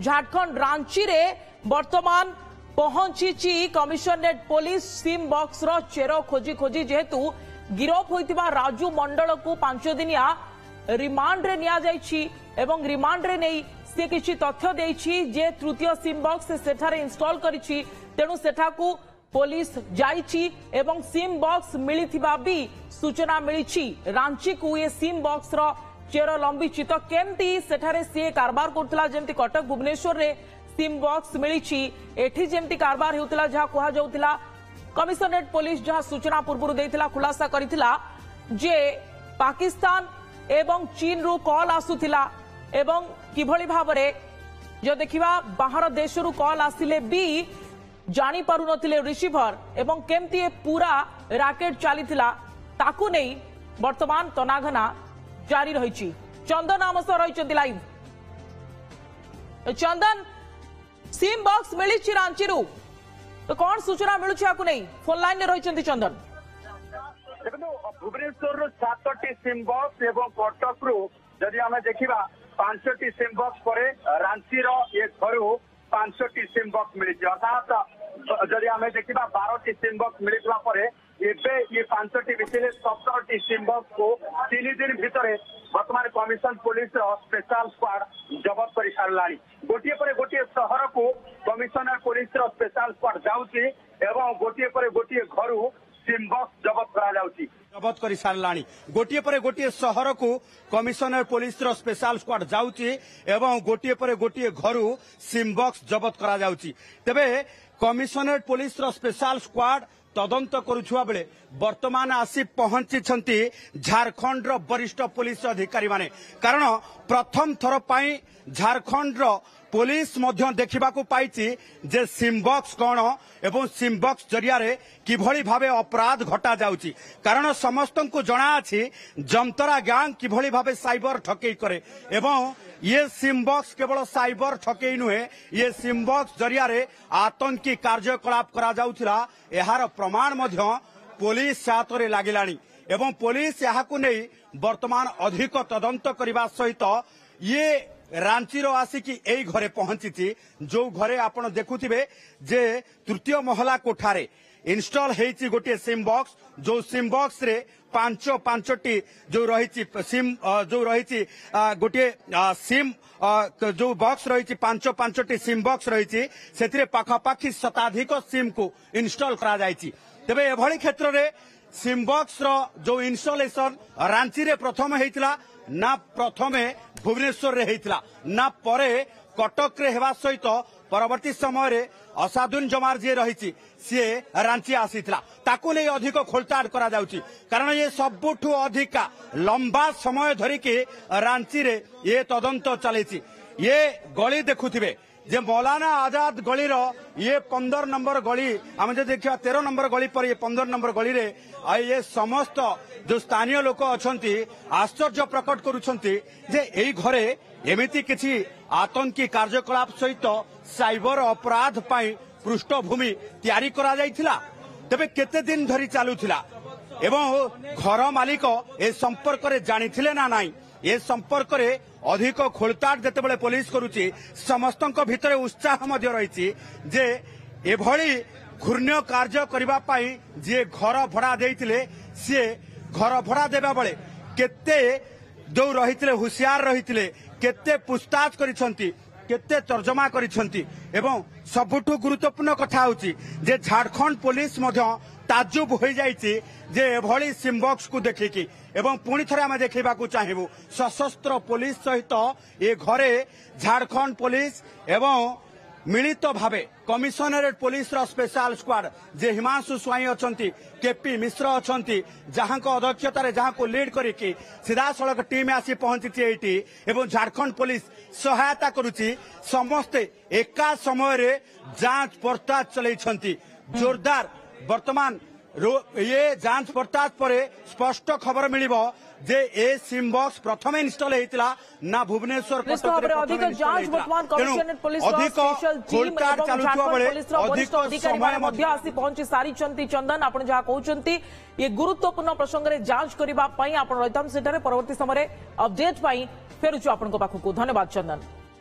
झारखंड रांची रे वर्तमान पहुंची कमिशनरेट पुलिस सिम बॉक्स रो चेर खोजी खोजी जेहेतु गिरफ होइतिबा राजू मंडल को 5 दिनिया रिमांड रे निया जाइछि एवं रिमांड रे नै से किछि तथ्य देइछि जे तृतीय सिम बॉक्स सेठारे इंस्टॉल करिछि तेणु सेठाकू पुलिस जाइछि एवं सिम बॉक्स मिलिथिबा भी सूचना मिलिछि रांची को ये सिम बॉक्स रो चेर लंबिछि तो केमती सेठारे से कारबार करथला जेमती कटक भुवनेश्वर रे सिम बॉक्स मिलिछि एठी जेमती कारबार हेउतला जहा कहा जाउतला कमिशनरेट पुलिस जहा सूचना पूर्व देइतला खुलासा करितला जे पाकिस्तान एवं चीन रू कॉल आसुथिला एवं किभଳି भाबरे जो देखिबा बाहर देश रू कॉल आसिले भी जानी पारु नथिले रिसीवर एवं केमती पूरा राकेट चलीथिला ताकू नै वर्तमान तनाघना जारी रही। चंदन आम सह रही लाइव। चंदन सिम बॉक्स मिली रांची रू तो कौन सूचना मिलू नहीं फोन लाइन में रही चंदन भुवनेश्वर 7टी सिम बॉक्स एवं कटक रू जदि आम देखा 5टी सिम बॉक्स पर रांची ये घर 5टी सिम बॉक्स मिली अर्थात जदि आम देखा 12टी सिम बॉक्स मिलता ये 5टी विषय 17टी सिम बॉक्स को 3 दिन भितर वर्तमान कमिशन पुलिस स्पेशल स्क्वाड जबत कर सारा गोटे पर गोटे सहर को कमिशनर पुलिस स्पेशल स्क्वाड जाऊँगी एवं गोटे पर गोटे घर सिम बॉक्स जबत कर सारा गोटे पर गोटे सहर को कमिशनर पुलिस स्पेशल स्क्वाड जाऊँगी एवं गोटे पर गोटे घर सिम बॉक्स जबत करा तेबे कमिशनरेट पुलिस स्पेशल स्क्वाड तदंत करुवा बेले वर्तमान आसी पहुंची झारखंड वरिष्ठ पुलिस अधिकारी माने कारण प्रथम थर पाई झारखंड पुलिस देखा पाई जे सिमबॉक्स कौन एवं सिमबॉक्स जरिया किभली भावे अपराध घटा जाउची कारण समस्त को जना अछि जमतरा गैंग किभली भावे साइबर ठकेई करे एवं ये सिमबॉक्स केवल साइबर ठकेई नुहे ये सिमबॉक्स जरिया आतंकी कार्यकलाप करा जाउथिला एहार प्रमाण मध्य पुलिस हाथ में लागिलानी एवं पुलिस याहाकु नै वर्तमान अधिक तदंत करबा सहित ये रांची रो आसिकी एई घरे पहुंची जो घरे आपण देखुथिबे जे तृतीय महला कोठारे इंस्टॉल हेची गोटे सिम बॉक्स जो सिम बॉक्स रे पांचटी जो रही सिम जो रही गोटे सिम जो बॉक्स रही पांचटी सिम बॉक्स रही से पाखापाखि शताधिक सिम को इंस्टॉल करा जायछि तेबे एभली क्षेत्र रे सिम बॉक्स रो जो इंस्टॉलेशन रांची रे प्रथम हेइतला ना प्रथमे भुवनेश्वर रे हेइतला ना परे कटक रे हेबा सहित परवर्ती समय रे असादुन जमार जे रही सी रांची आसीथिला ताकू नै अधिक खोलताड़ करा जाउची कारण ये सबुठु अधिका लंबा समय धरिके रांची रे ये तदंत चलेछि ये गली देखुथिबे जे मौलाना आजाद गली रो ये 15 नंबर गली आम जो देखा 13 नंबर गली पर ये 15 नंबर गली रे ये समस्त जो स्थानीय लोक अछंती आश्चर्य प्रकट करुछंती जे एई घरे एमिति किछि आतंकी कार्यकलाप सहित साइबर अपराध पाई पृष्ठभूमि तैयारी करा जाइथिला तबे केते दिन धरी चालुथिला एवं घर मालिक ए संपर्क रे जानिथिले ना नाही ए संपर्क रे अधिक खोलताड़ जेतेबेले पुलिस करूची समस्तक भितरे उत्साह मध्य रही जे एभली घूर्ण्य कार्य करबा पाई जे घर भड़ा देइथिले से घर भड़ा देबा बेले केते जो रहिथिले होशियार रहिथिले केते पूछताछ करिसंती केते तर्जमा करिसंती एवं सबुठु गुरुत्वपूर्ण कथा होची जे झारखंड पुलिस मध्य ताजुब हो जाइए जे एभली सिमबॉक्स को देखिकी एवं पुणी थे आम देखा चाहबू सशस्त्र पुलिस सहित ये घरे झारखंड पुलिस एवं मिलित भावे कमिशनरेट पुलिस स्पेशल स्क्वाड जे हिमांशु स्वाई अच्छा केपी मिश्र अच्छा जहां अध्यक्षतार जहां को लीड करके सीधा सड़क टीम आसी पहुंची एटी एवं झारखंड पुलिस सहायता करुची समस्ते एका समय रे जांच पड़ताछ चलैछंती जोरदार वर्तमान ये जांच पड़ताछ पर स्पष्ट खबर मिलिबो जे ए सिम बॉक्स प्रथम इंस्टॉल हेतिला ना भुवनेश्वर अधिक जांच वर्तमान commissionerate police special team police वरिष्ठ अधिकारी मध्ये आसी पहुंची सारी चंदन आपण जहा कहउचंती ये गुरुत्वपूर्ण प्रसंग रे जांच करिबा पई आपण रहितम सेटारे परवर्ती समय रे अपडेट पई फेरुछु आपण को पाखु को धन्यवाद चंदन।